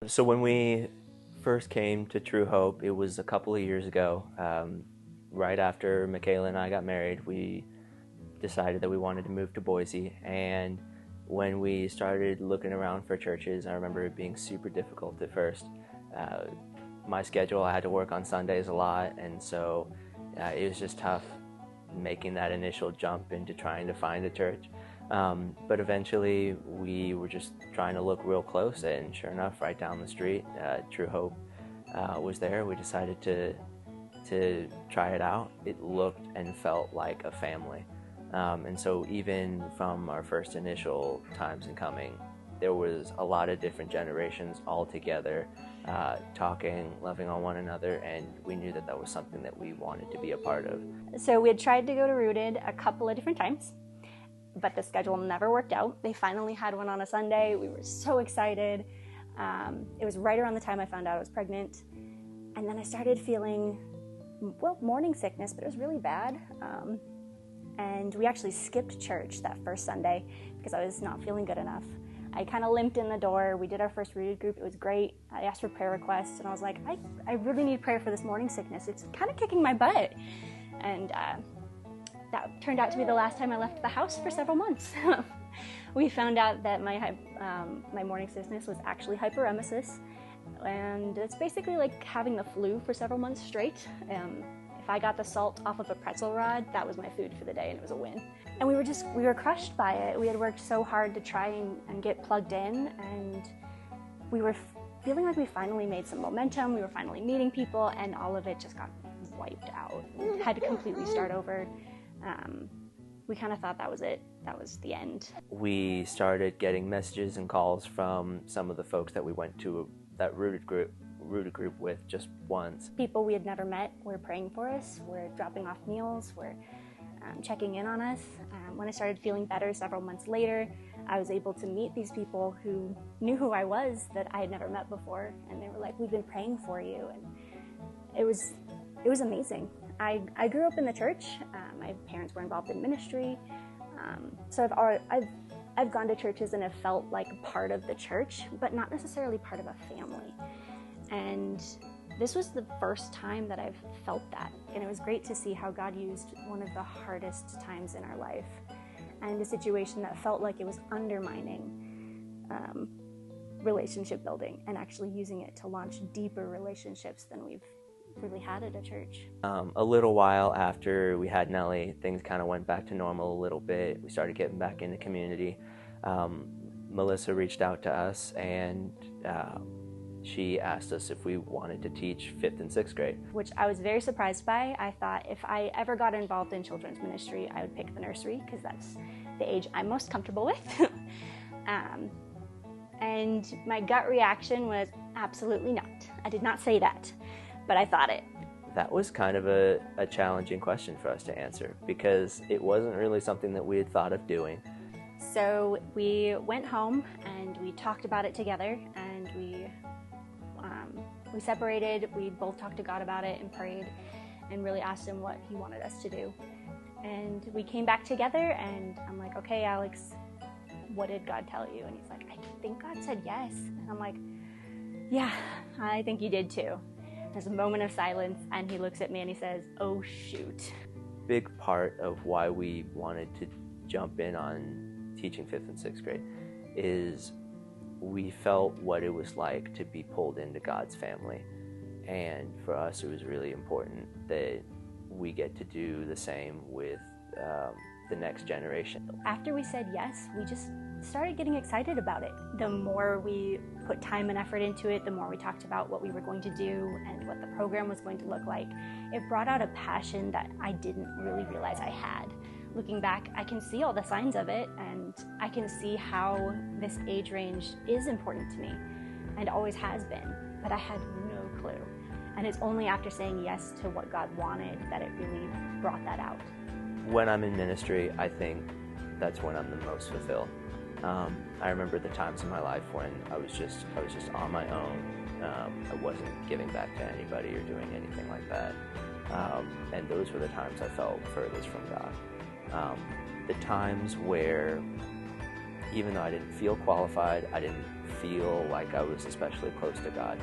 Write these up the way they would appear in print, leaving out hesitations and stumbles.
So when we first came to True Hope, it was a couple of years ago. Right after Mikaela and I got married, we decided that we wanted to move to Boise. And when we started looking around for churches, I remember it being super difficult at first. My schedule, I had to work on Sundays a lot, and so it was just tough making that initial jump into trying to find a church. But eventually we were just trying to look real close, and sure enough, right down the street, True Hope was there. We decided to try it out. It looked and felt like a family. And so even from our first initial times in coming, there was a lot of different generations all together, talking, loving on one another, and we knew that that was something that we wanted to be a part of. So we had tried to go to Rooted a couple of different times, but the schedule never worked out. They finally had one on a Sunday. We were so excited. It was right around the time I found out I was pregnant. And then I started feeling, morning sickness, but it was really bad. And we actually skipped church that first Sunday because I was not feeling good enough. I kind of limped in the door. We did our first Rooted group. It was great. I asked for prayer requests, and I was like, I really need prayer for this morning sickness. It's kind of kicking my butt. And that turned out to be the last time I left the house for several months. We found out that my morning sickness was actually hyperemesis, and it's basically like having the flu for several months straight. If I got the salt off of a pretzel rod, that was my food for the day, and it was a win. And we were crushed by it. We had worked so hard to try and get plugged in, and we were feeling like we finally made some momentum. We were finally meeting people, and all of it just got wiped out. We had to completely start over. We kind of thought that was it. That was the end. We started getting messages and calls from some of the folks that we went to that Rooted group with just once. People we had never met were praying for us, were dropping off meals, were checking in on us. When I started feeling better several months later, I was able to meet these people who knew who I was that I had never met before, and they were like, "We've been praying for you," and it was amazing. I grew up in the church. My parents were involved in ministry, so I've gone to churches and have felt like part of the church, but not necessarily part of a family. And this was the first time that I've felt that, and it was great to see how God used one of the hardest times in our life and a situation that felt like it was undermining relationship building, and actually using it to launch deeper relationships than we've really had at a church. A little while after we had Nellie, things kind of went back to normal a little bit. We started getting back into community. Melissa reached out to us, and she asked us if we wanted to teach 5th and 6th grade. Which I was very surprised by. I thought if I ever got involved in children's ministry, I would pick the nursery, because that's the age I'm most comfortable with. And my gut reaction was absolutely not. I did not say that, but I thought it. That was kind of a challenging question for us to answer, because it wasn't really something that we had thought of doing. So we went home and we talked about it together, and we separated. We both talked to God about it and prayed and really asked him what he wanted us to do. And we came back together, and I'm like, "Okay, Alex, what did God tell you?" And he's like, "I think God said yes." And I'm like, "Yeah, I think he did too." There's a moment of silence, and he looks at me and he says, "Oh shoot." Big part of why we wanted to jump in on teaching 5th and 6th grade is we felt what it was like to be pulled into God's family. And for us, it was really important that we get to do the same with the next generation. After we said yes, we just started getting excited about it. The more we put time and effort into it, the more we talked about what we were going to do and what the program was going to look like. It brought out a passion that I didn't really realize I had. Looking back, I can see all the signs of it, and I can see how this age range is important to me and always has been, but I had no clue. And it's only after saying yes to what God wanted that it really brought that out. When I'm in ministry, I think that's when I'm the most fulfilled. I remember the times in my life when I was just on my own. I wasn't giving back to anybody or doing anything like that. And those were the times I felt furthest from God. The times where, even though I didn't feel qualified, I didn't feel like I was especially close to God.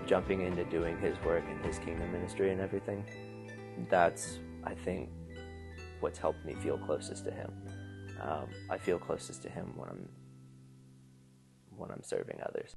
Jumping into doing His work and His kingdom ministry and everything, that's, I think, what's helped me feel closest to Him. I feel closest to Him when I'm serving others.